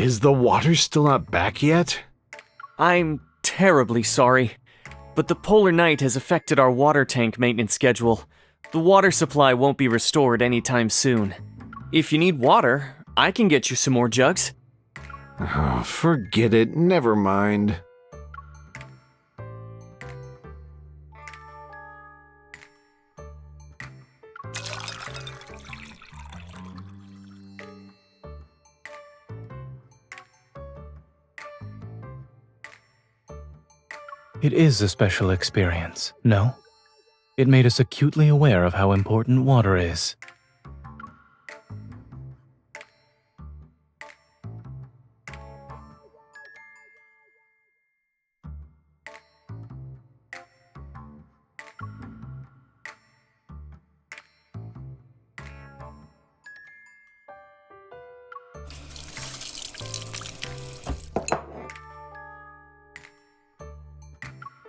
Is the water still not back yet? I'm terribly sorry, but the polar night has affected our water tank maintenance schedule. The water supply won't be restored anytime soon. If you need water, I can get you some more jugs. Oh, forget it. Never mind. It is a special experience, no? It made us acutely aware of how important water is.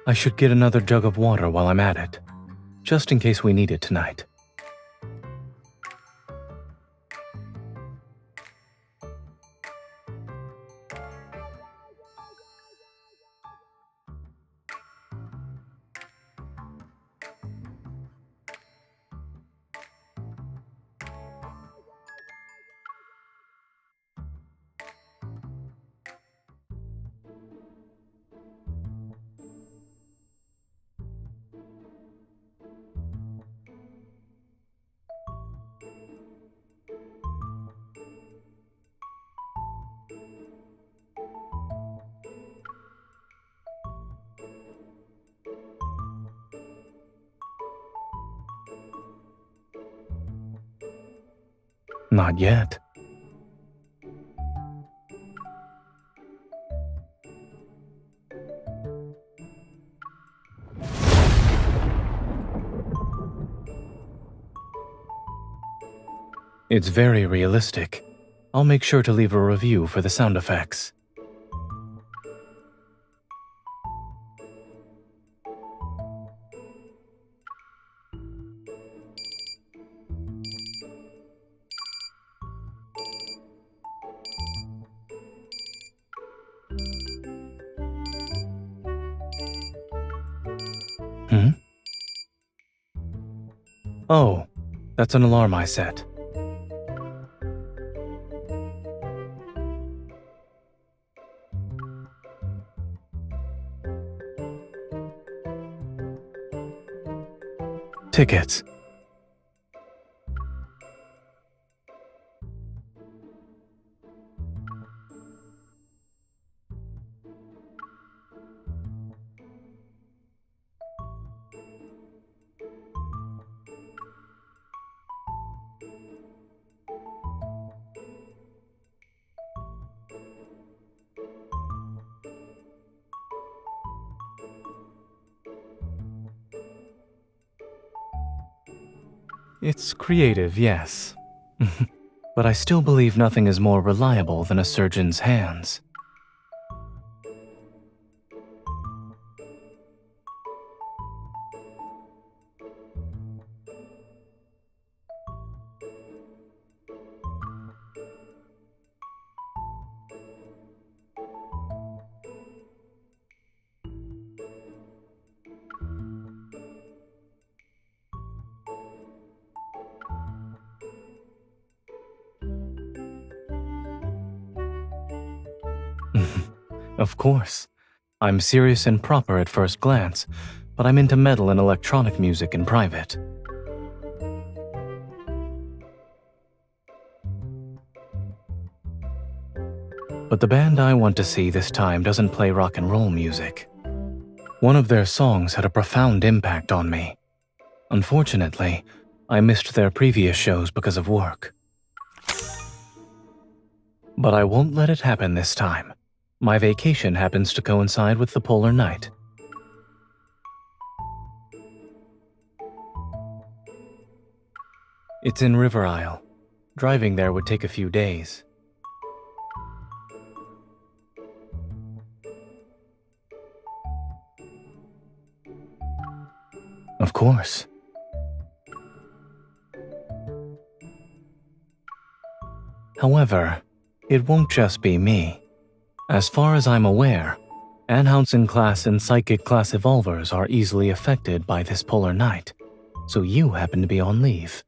I should get another jug of water while I'm at it, just in case we need it tonight. Not yet. It's very realistic. I'll make sure to leave a review for the sound effects. Oh, that's an alarm I set. Tickets. It's creative, yes. But I still believe nothing is more reliable than a surgeon's hands. Of course. I'm serious and proper at first glance, but I'm into metal and electronic music in private. But the band I want to see this time doesn't play rock and roll music. One of their songs had a profound impact on me. Unfortunately, I missed their previous shows because of work. But I won't let it happen this time. My vacation happens to coincide with the polar night. It's in River Isle. Driving there would take a few days. Of course. However, it won't just be me. As far as I'm aware, Anhausen class and Psychic class evolvers are easily affected by this polar night, so you happen to be on leave.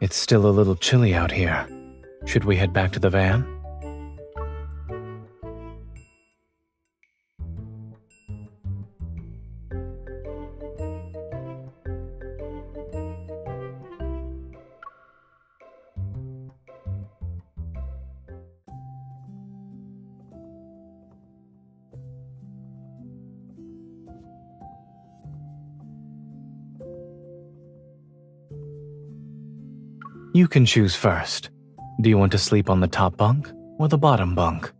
It's still a little chilly out here. Should we head back to the van? You can choose first. Do you want to sleep on the top bunk or the bottom bunk?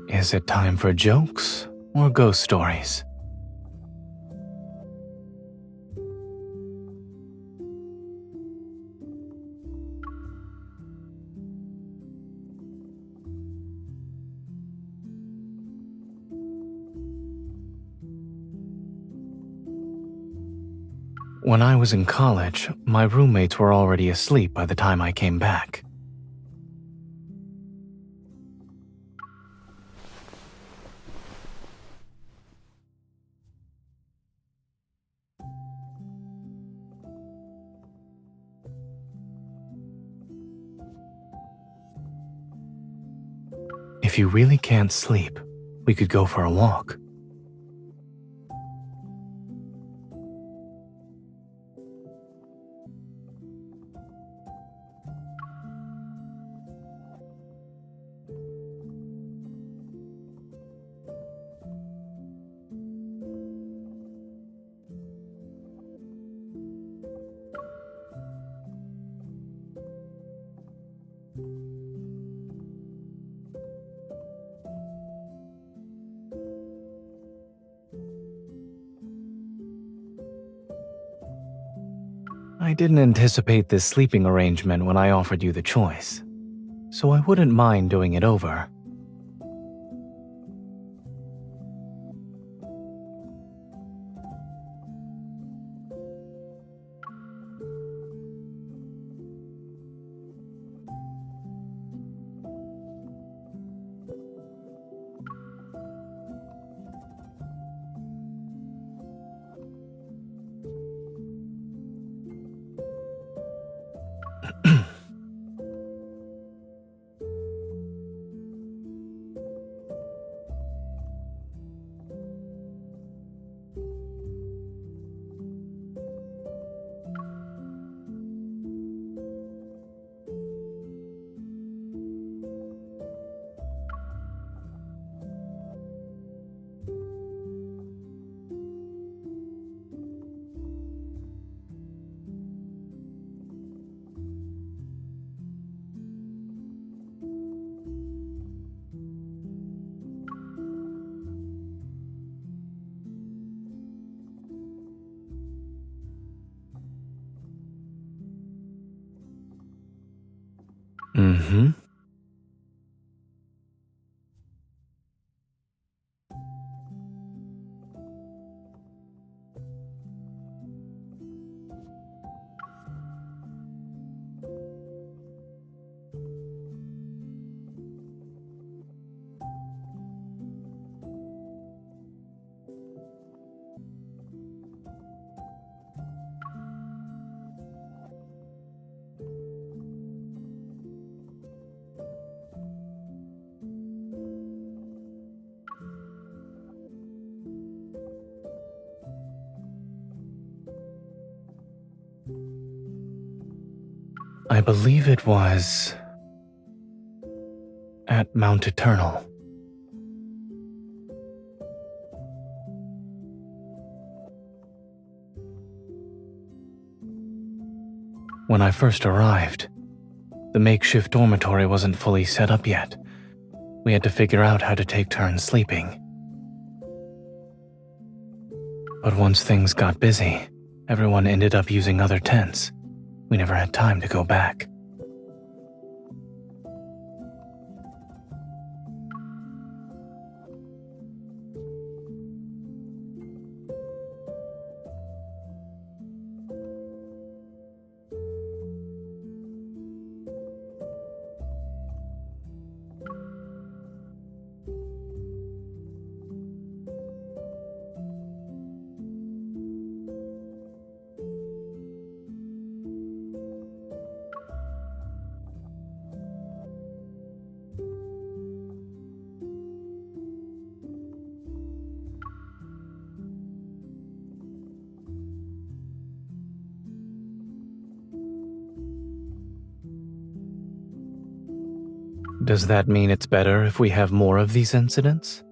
Is it time for jokes or ghost stories? When I was in college, my roommates were already asleep by the time I came back. If you really can't sleep, we could go for a walk. I didn't anticipate this sleeping arrangement when I offered you the choice, so I wouldn't mind doing it over. Mm-hmm. I believe it was at Mount Eternal. When I first arrived, the makeshift dormitory wasn't fully set up yet. We had to figure out how to take turns sleeping. But once things got busy, everyone ended up using other tents. We never had time to go back. Does that mean it's better if we have more of these incidents?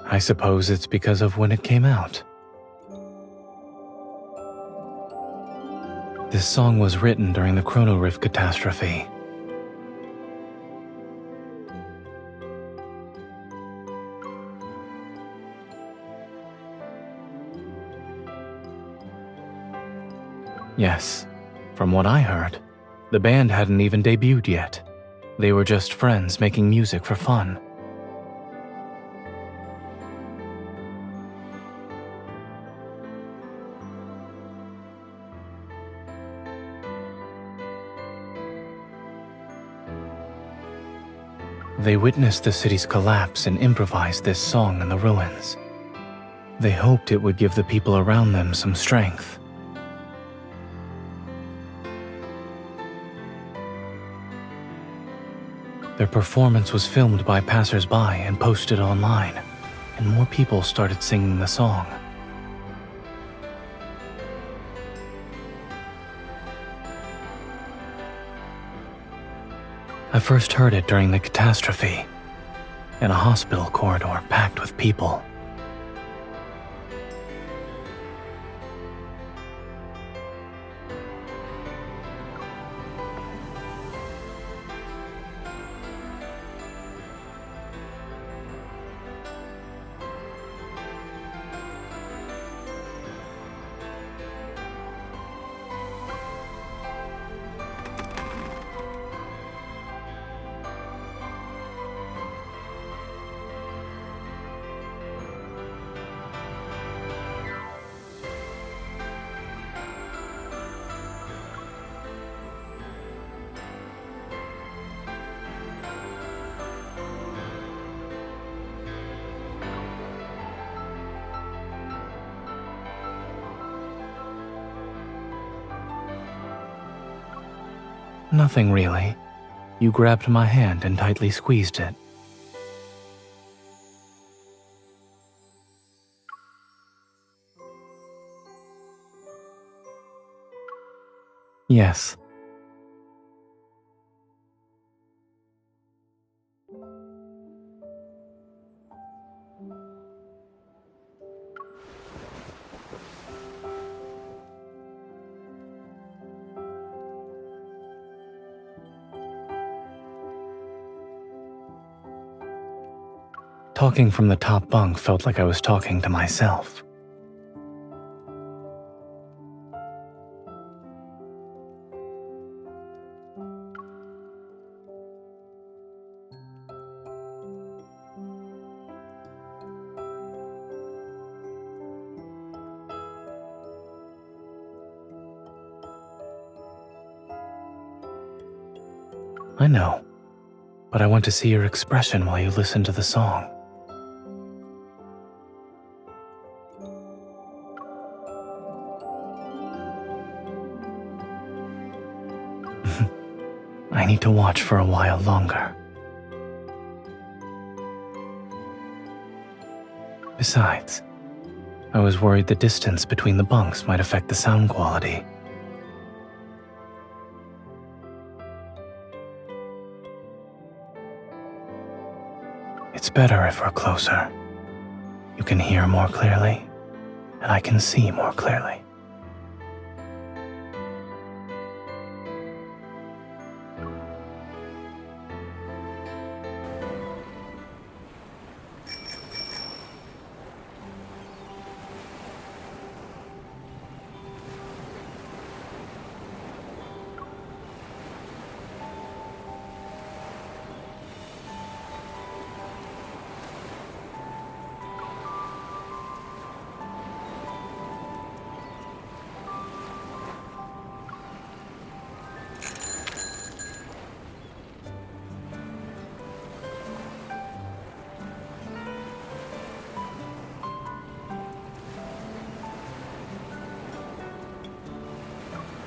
I suppose it's because of when it came out. This song was written during the Chrono Rift catastrophe. Yes, from what I heard, the band hadn't even debuted yet. They were just friends making music for fun. They witnessed the city's collapse and improvised this song in the ruins. They hoped it would give the people around them some strength. Their performance was filmed by passers-by and posted online, and more people started singing the song. I first heard it during the catastrophe, in a hospital corridor packed with people. Nothing really. You grabbed my hand and tightly squeezed it. Yes. Talking from the top bunk felt like I was talking to myself. I know, but I want to see your expression while you listen to the song. I need to watch for a while longer. Besides, I was worried the distance between the bunks might affect the sound quality. It's better if we're closer. You can hear more clearly, and I can see more clearly.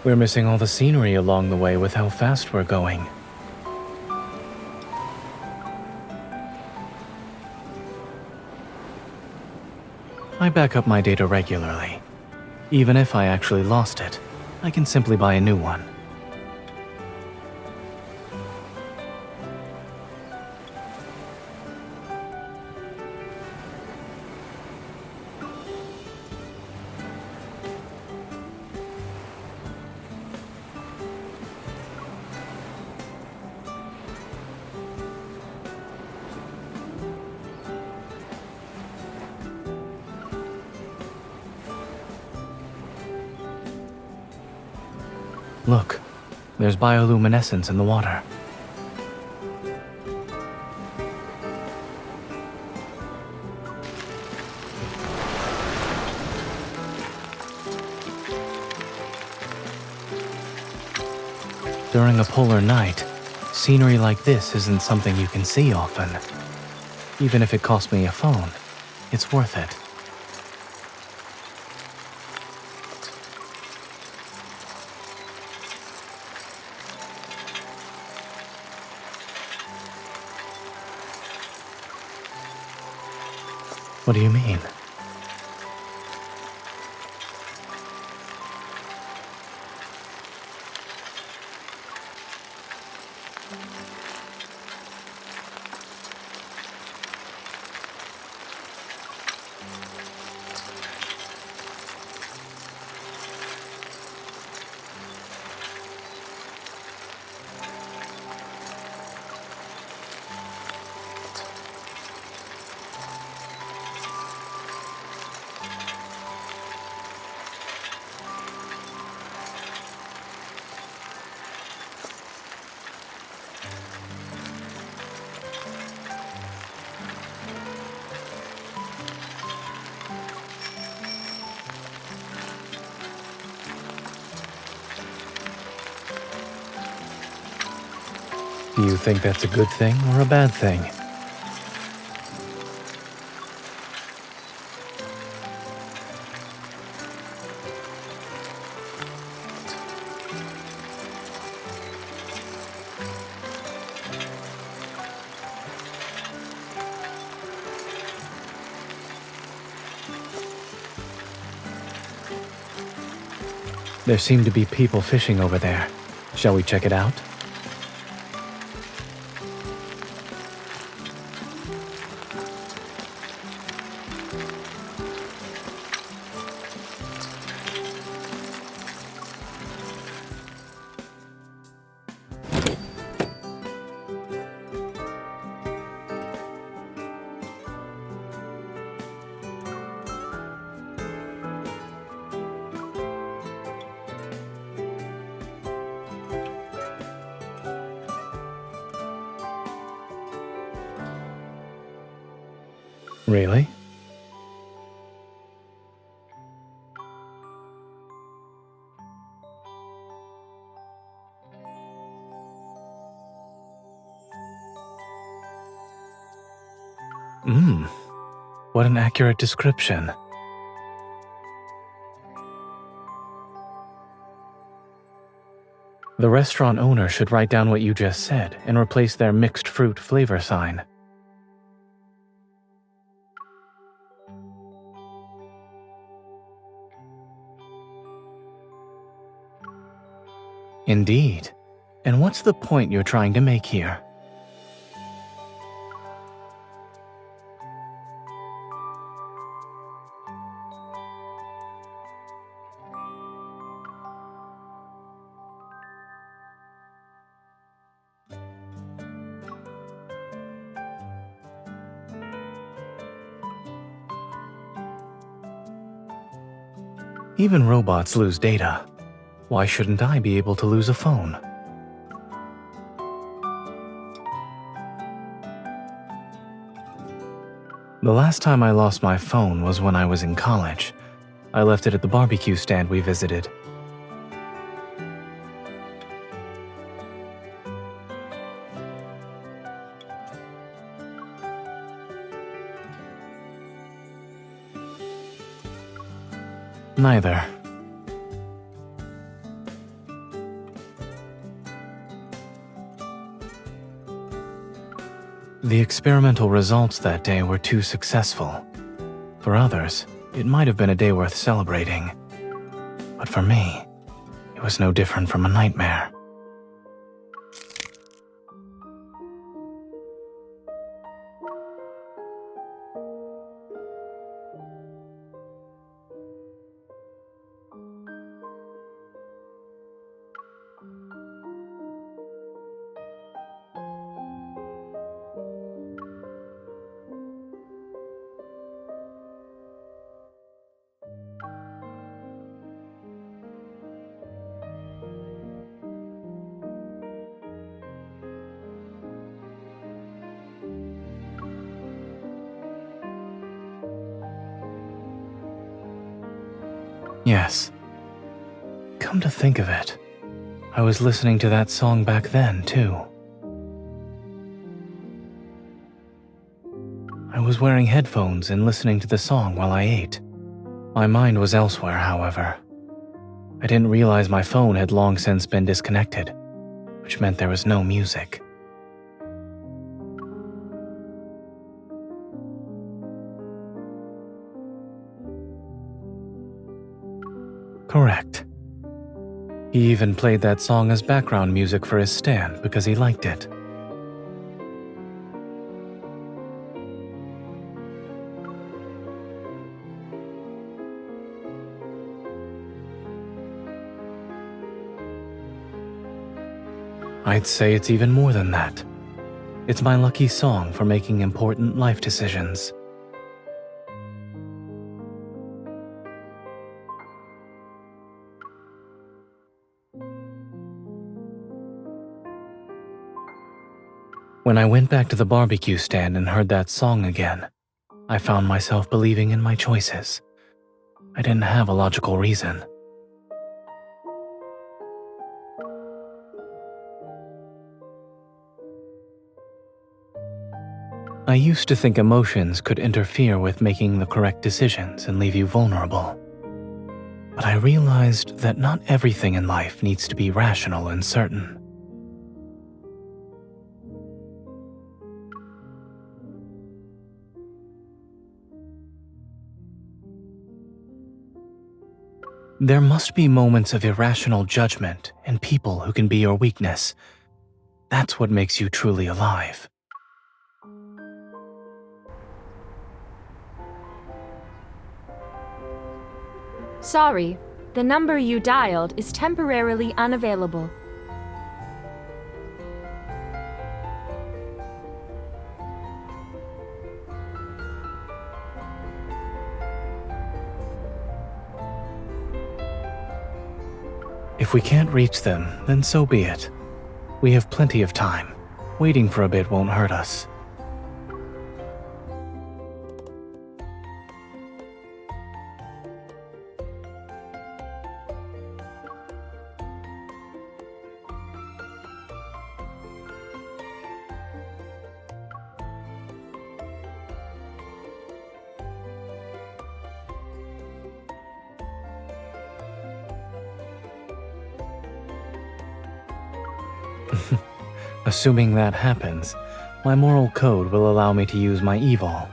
We're missing all the scenery along the way with how fast we're going. I back up my data regularly. Even if I actually lost it, I can simply buy a new one. Look, there's bioluminescence in the water. During a polar night, scenery like this isn't something you can see often. Even if it costs me a phone, it's worth it. What do you mean? Do you think that's a good thing or a bad thing? There seem to be people fishing over there. Shall we check it out? Really? What an accurate description. The restaurant owner should write down what you just said and replace their mixed fruit flavor sign. Indeed. And what's the point you're trying to make here? Even robots lose data. Why shouldn't I be able to lose a phone? The last time I lost my phone was when I was in college. I left it at the barbecue stand we visited. Neither. The experimental results that day were too successful. For others, it might have been a day worth celebrating. But for me, it was no different from a nightmare. Yes. Come to think of it, I was listening to that song back then, too. I was wearing headphones and listening to the song while I ate. My mind was elsewhere, however. I didn't realize my phone had long since been disconnected, which meant there was no music. Correct. He even played that song as background music for his stand because he liked it. I'd say it's even more than that. It's my lucky song for making important life decisions. When I went back to the barbecue stand and heard that song again, I found myself believing in my choices. I didn't have a logical reason. I used to think emotions could interfere with making the correct decisions and leave you vulnerable. But I realized that not everything in life needs to be rational and certain. There must be moments of irrational judgment and people who can be your weakness. That's what makes you truly alive. Sorry, the number you dialed is temporarily unavailable. If we can't reach them, then so be it. We have plenty of time. Waiting for a bit won't hurt us. Assuming that happens, my moral code will allow me to use my evil.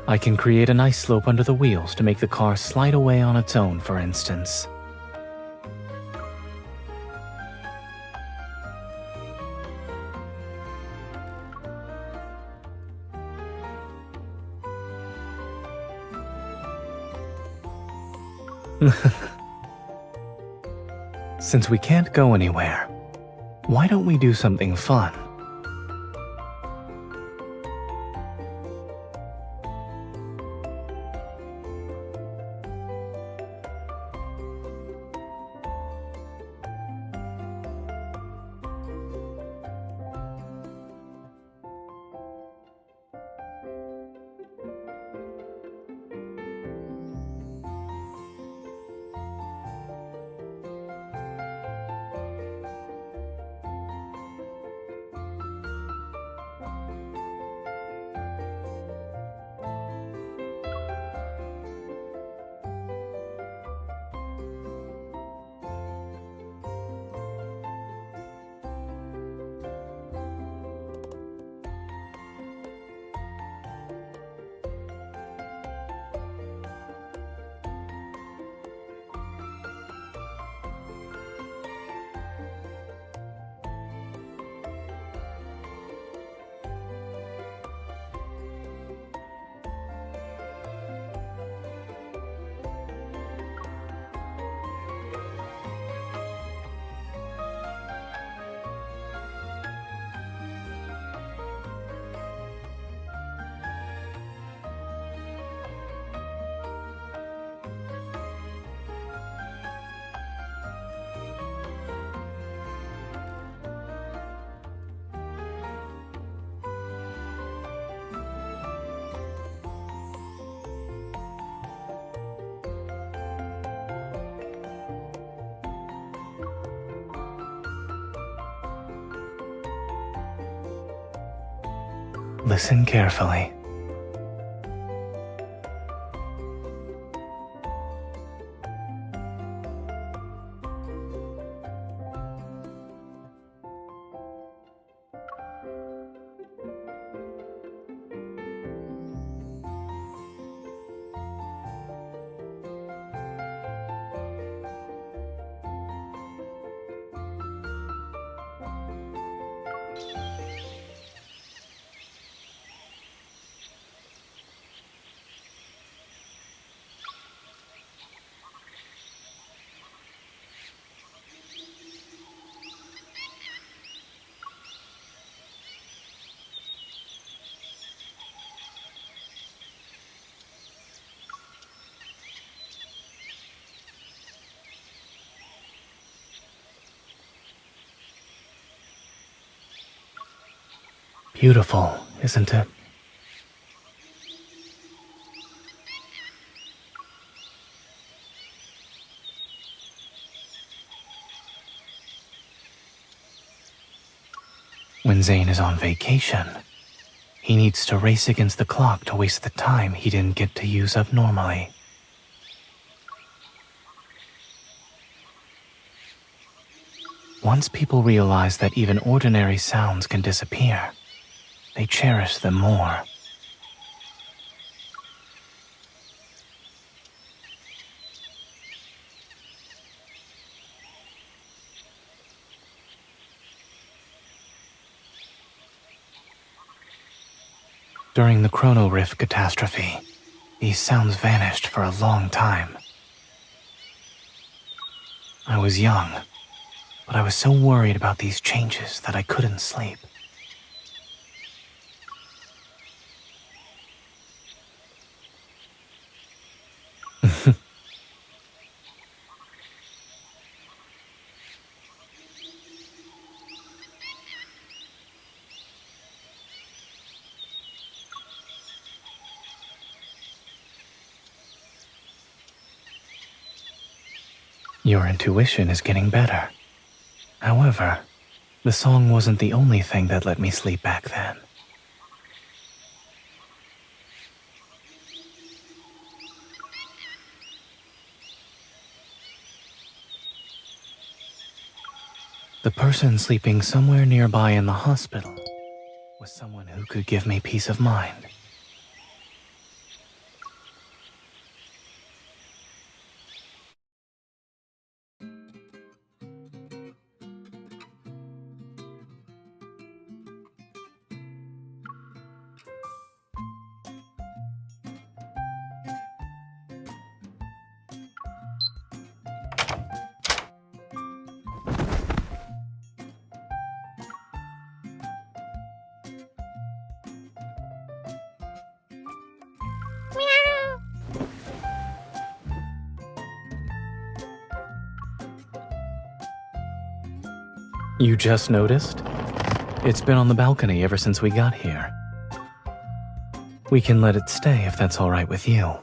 I can create an ice slope under the wheels to make the car slide away on its own, for instance. Since we can't go anywhere, why don't we do something fun? Listen carefully. Beautiful, isn't it? When Zayne is on vacation, he needs to race against the clock to waste the time he didn't get to use up normally. Once people realize that even ordinary sounds can disappear, they cherish them more. During the Chrono Rift catastrophe, these sounds vanished for a long time. I was young, but I was so worried about these changes that I couldn't sleep. Your intuition is getting better. However, the song wasn't the only thing that let me sleep back then. The person sleeping somewhere nearby in the hospital was someone who could give me peace of mind. You just noticed? It's been on the balcony ever since we got here. We can let it stay if that's all right with you.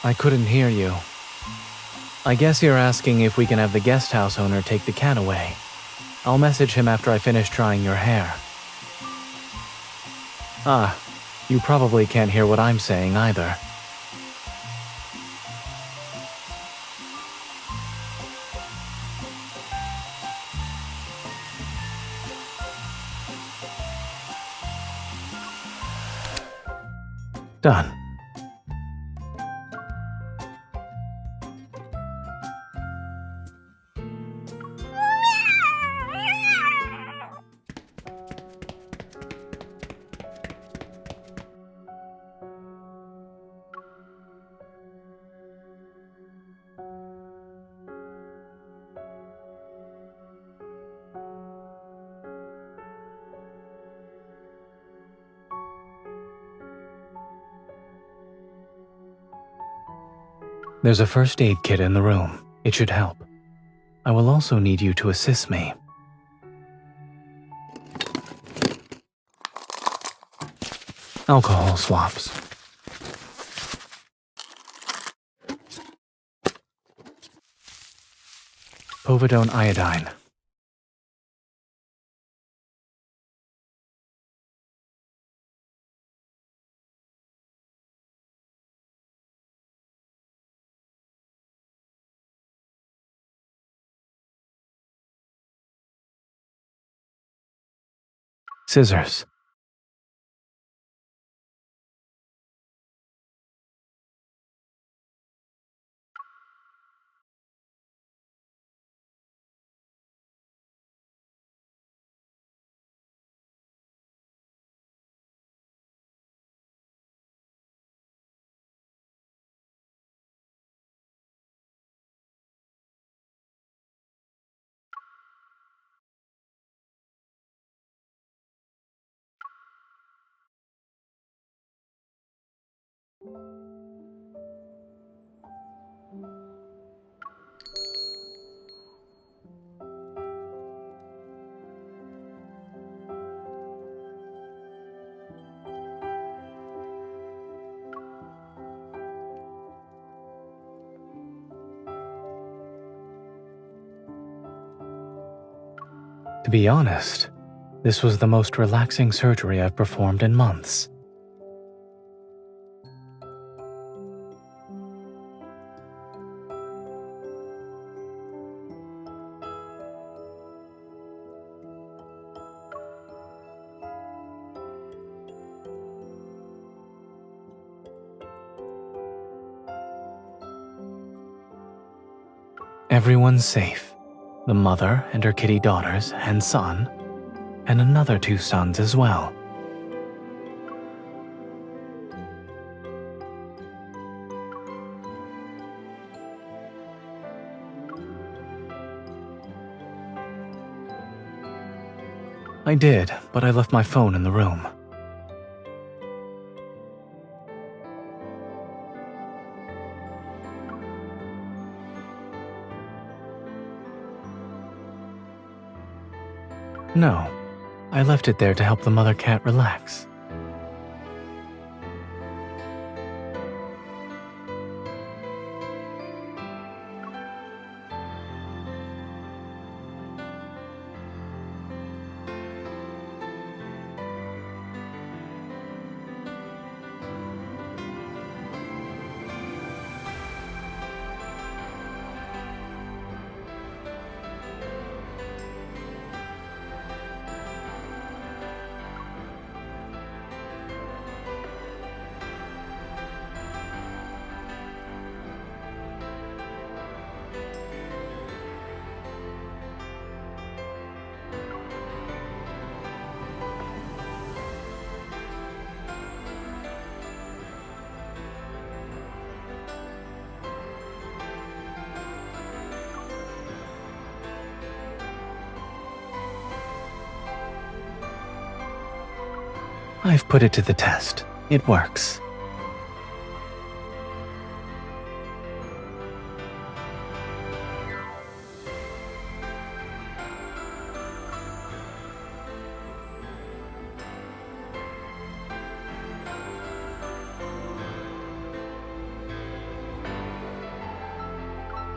I couldn't hear you. I guess you're asking if we can have the guest house owner take the cat away. I'll message him after I finish drying your hair. Ah, you probably can't hear what I'm saying either. Done. There's a first aid kit in the room. It should help. I will also need you to assist me. Alcohol swabs. Povidone iodine. Scissors. To be honest, this was the most relaxing surgery I've performed in months. Everyone's safe. The mother and her kitty daughters and son, and another 2 sons as well. I did, but I left my phone in the room. No, I left it there to help the mother cat relax. I've put it to the test. It works.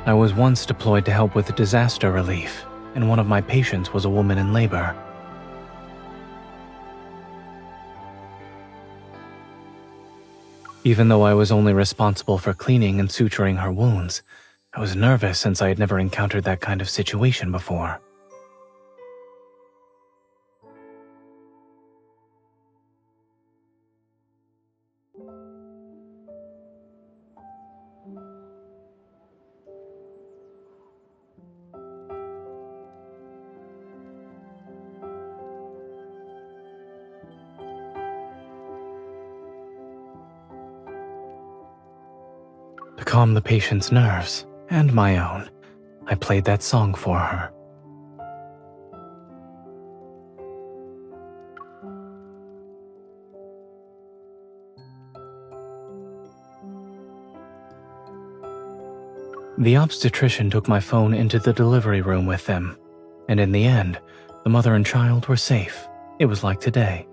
I was once deployed to help with disaster relief, and one of my patients was a woman in labor. Even though I was only responsible for cleaning and suturing her wounds, I was nervous since I had never encountered that kind of situation before. To calm the patient's nerves, and my own, I played that song for her. The obstetrician took my phone into the delivery room with them, and in the end, the mother and child were safe. It was like today.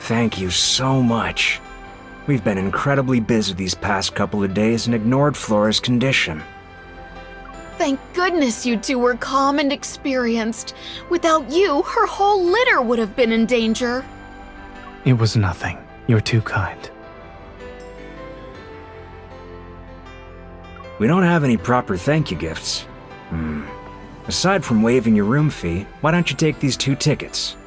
Thank you so much. We've been incredibly busy these past couple of days and ignored Flora's condition. Thank goodness you two were calm and experienced. Without you, her whole litter would have been in danger. It was nothing. You're too kind. We don't have any proper thank you gifts. Aside from waiving your room fee, why don't you take these 2 tickets?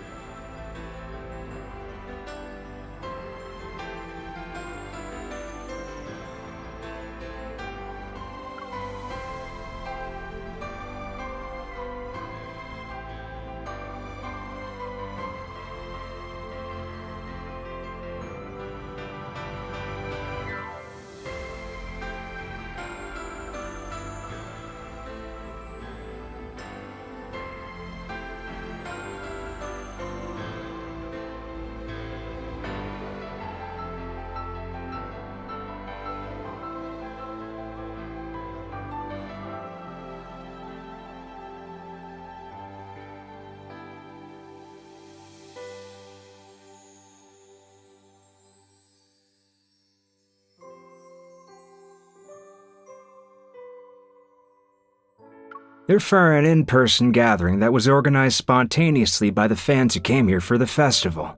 They're for an in-person gathering that was organized spontaneously by the fans who came here for the festival.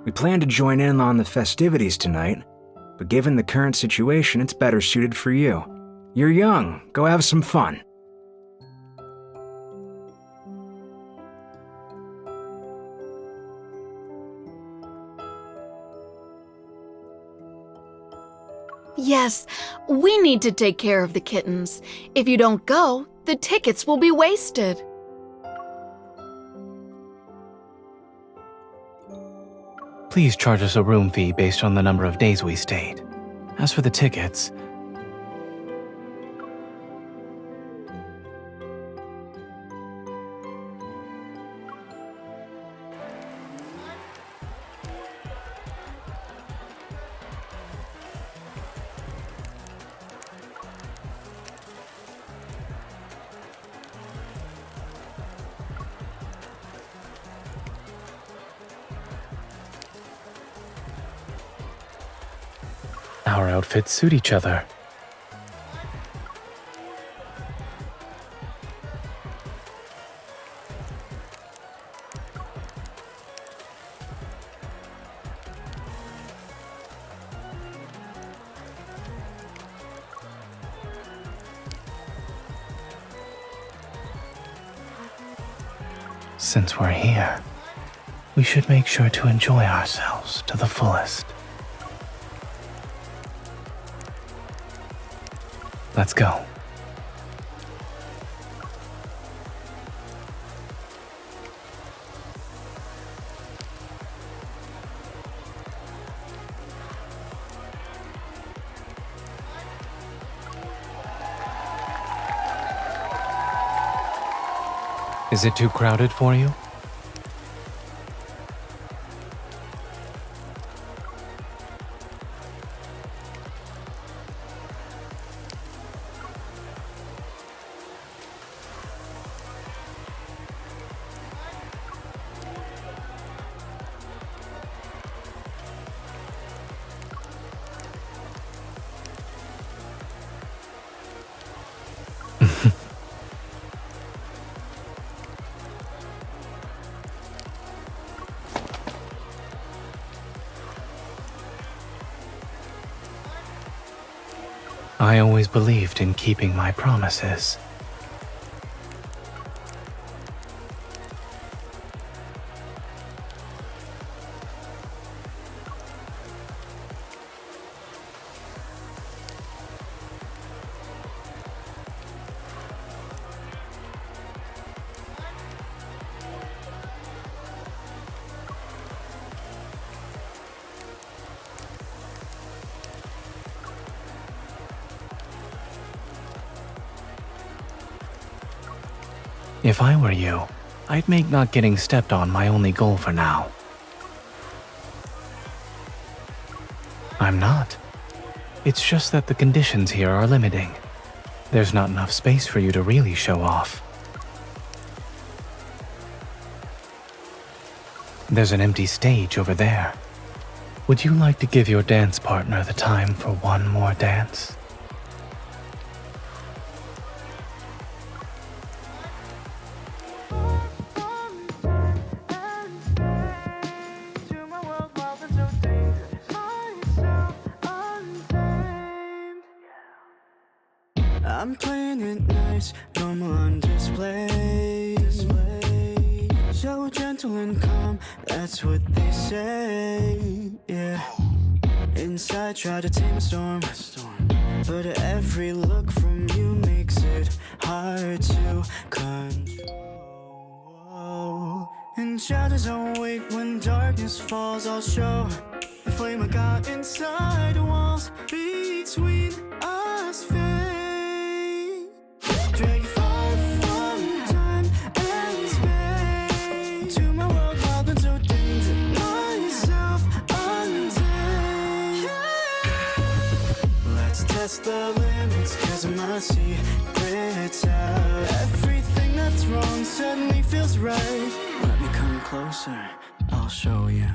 We plan to join in on the festivities tonight, but given the current situation, it's better suited for you. You're young, go have some fun. Yes, we need to take care of the kittens. If you don't go, the tickets will be wasted. Please charge us a room fee based on the number of days we stayed. As for the tickets, our outfits suit each other. Since we're here, we should make sure to enjoy ourselves to the fullest. Let's go. Is it too crowded for you? I always believed in keeping my promises. If I were you, I'd make not getting stepped on my only goal for now. I'm not. It's just that the conditions here are limiting. There's not enough space for you to really show off. There's an empty stage over there. Would you like to give your dance partner the time for one more dance? I'm playing it nice, normal on display. So gentle and calm, that's what they say, yeah. Inside try to tame a storm, but every look from you makes it hard to control. And shadows don't wait when darkness falls, I'll show the flame I got inside the walls between us fade. Drag far from time and space to my world wild and so dangerous. Myself untamed. Let's test test the limits, 'cause my secret's out. Everything that's wrong suddenly feels right. Let me come closer, I'll show you.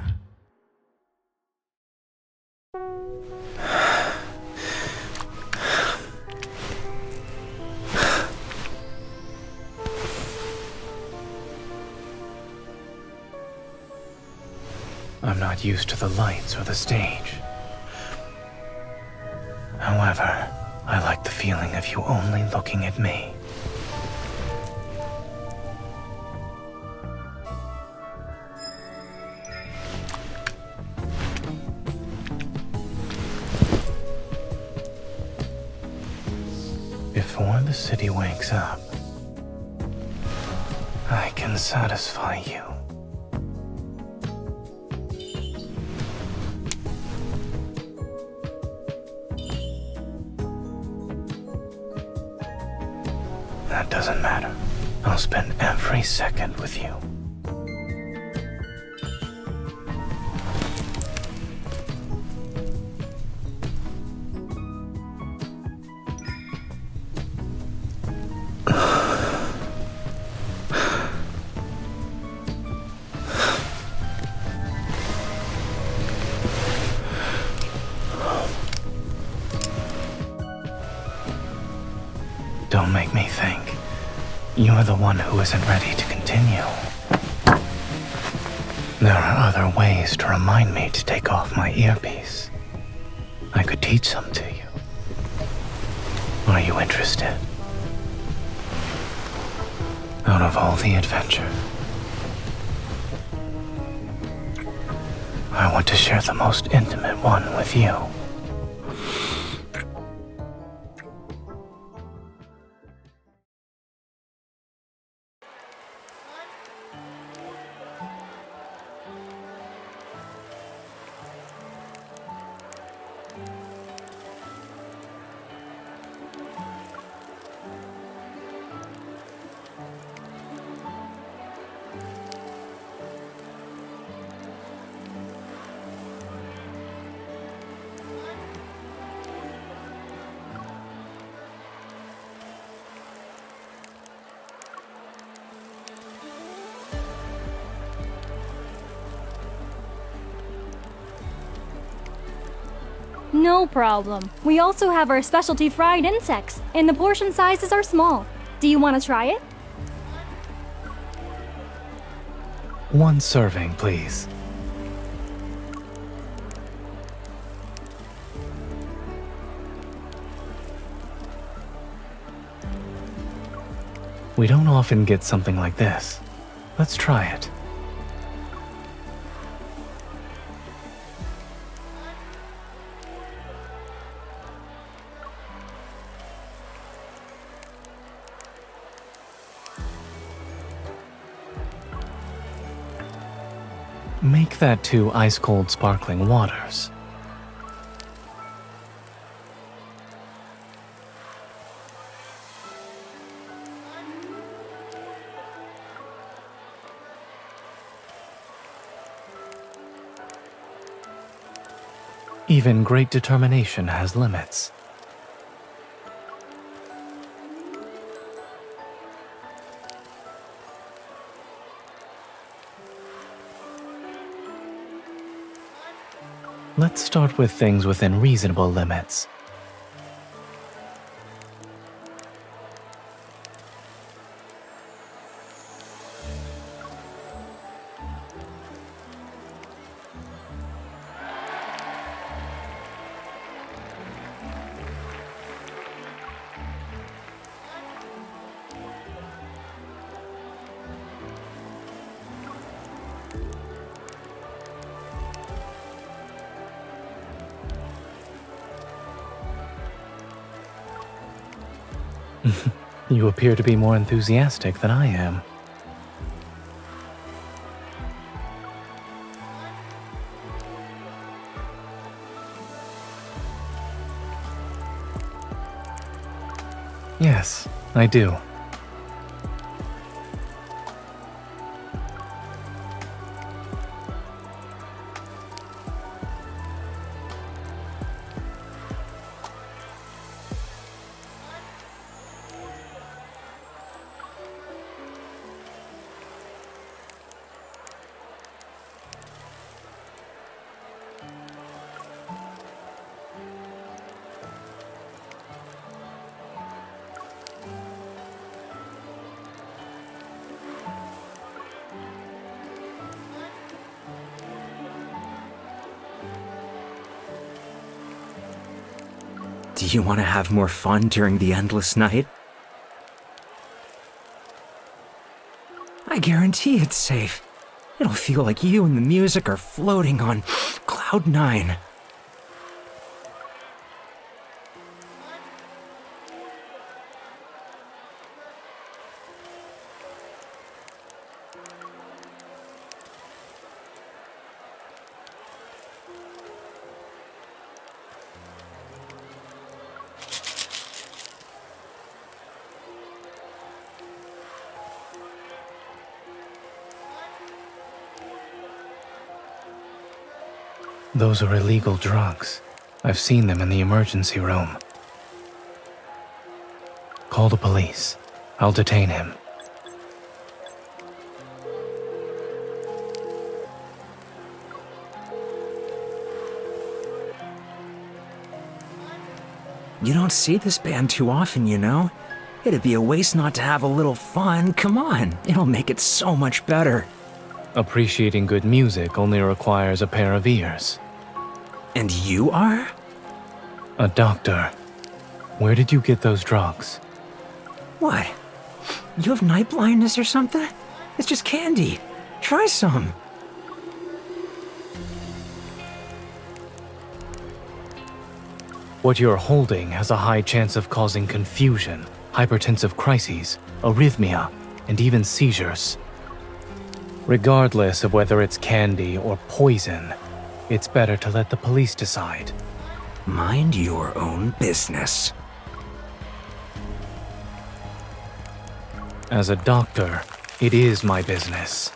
I'm not used to the lights or the stage. However, I like the feeling of you only looking at me. Before the city wakes up, I can satisfy you. That doesn't matter. I'll spend every second with you. Don't make me think. You're the one who isn't ready to continue. There are other ways to remind me to take off my earpiece. I could teach some to you. Are you interested? Out of all the adventure, I want to share the most intimate one with you. No problem. We also have our specialty fried insects, and the portion sizes are small. Do you want to try it? One serving, please. We don't often get something like this. Let's try it. Make that 2 ice-cold sparkling waters. Even great determination has limits. Let's start with things within reasonable limits. You appear to be more enthusiastic than I am. Yes, I do. Do you want to have more fun during the endless night? I guarantee it's safe. It'll feel like you and the music are floating on Cloud 9. Those are illegal drugs. I've seen them in the emergency room. Call the police. I'll detain him. You don't see this band too often, you know? It'd be a waste not to have a little fun. Come on, it'll make it so much better. Appreciating good music only requires a pair of ears. And you are? A doctor. Where did you get those drugs? What? You have night blindness or something? It's just candy. Try some. What you're holding has a high chance of causing confusion, hypertensive crises, arrhythmia, and even seizures. Regardless of whether it's candy or poison, it's better to let the police decide. Mind your own business. As a doctor, it is my business.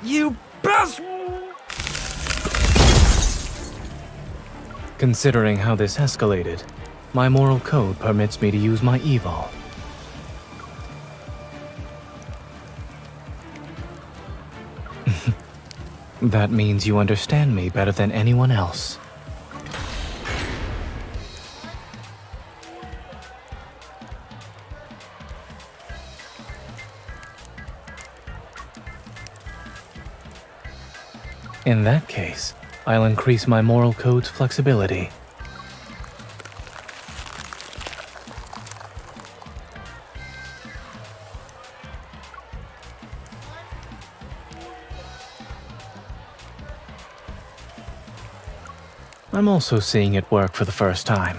You best! Considering how this escalated, my moral code permits me to use my evil. That means you understand me better than anyone else. In that case, I'll increase my moral code's flexibility. I'm also seeing it work for the first time.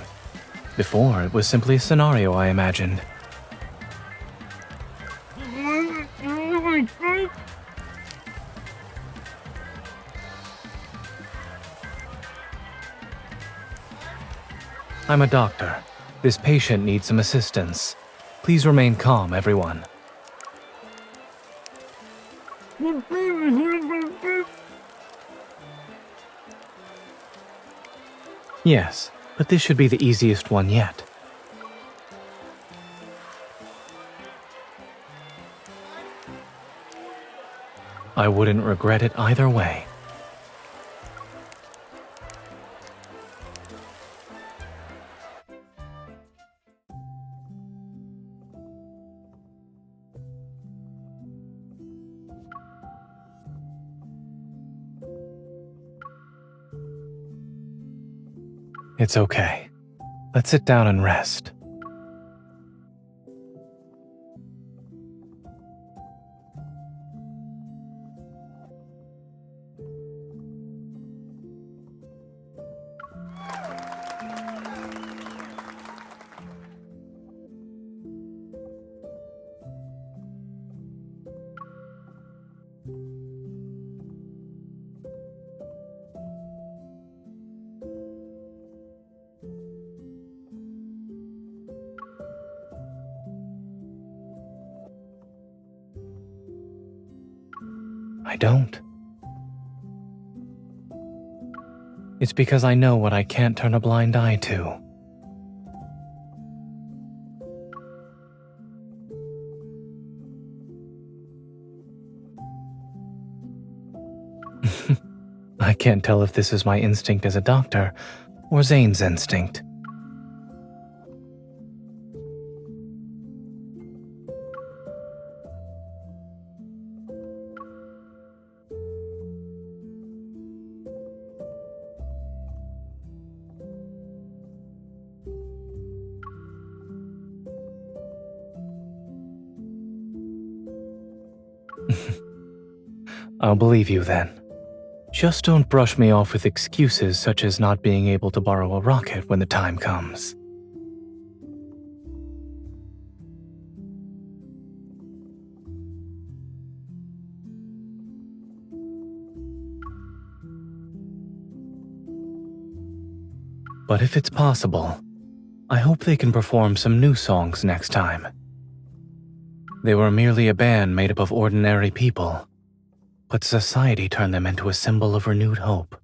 Before, it was simply a scenario I imagined. I'm a doctor. This patient needs some assistance. Please remain calm, everyone. Yes, but this should be the easiest one yet. I wouldn't regret it either way. It's okay. Let's sit down and rest. I don't. It's because I know what I can't turn a blind eye to. I can't tell if this is my instinct as a doctor or Zayne's instinct. I'll believe you then. Just don't brush me off with excuses such as not being able to borrow a rocket when the time comes. But if it's possible, I hope they can perform some new songs next time. They were merely a band made up of ordinary people, but society turned them into a symbol of renewed hope.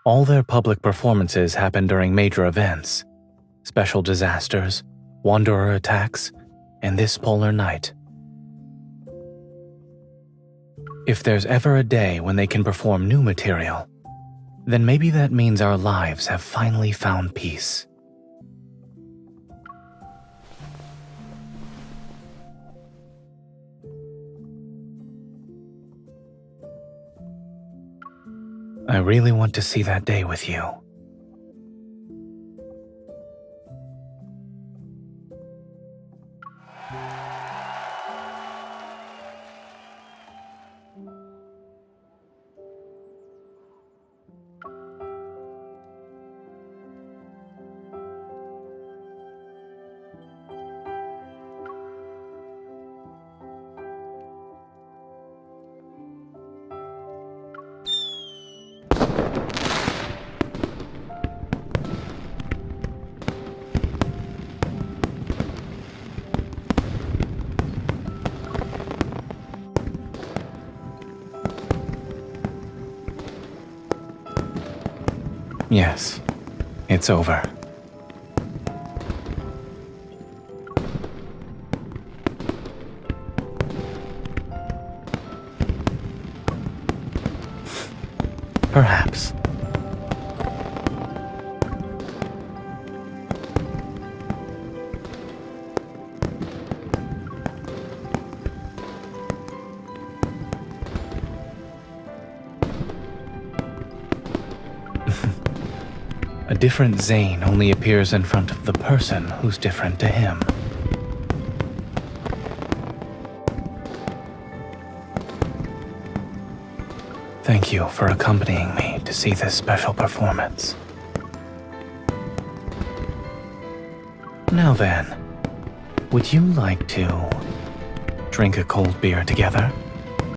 All their public performances happen during major events, special disasters, wanderer attacks, and this polar night. If there's ever a day when they can perform new material, then maybe that means our lives have finally found peace. I really want to see that day with you. Yes, it's over. Perhaps. A different Zayne only appears in front of the person who's different to him. Thank you for accompanying me to see this special performance. Now then, would you like to drink a cold beer together?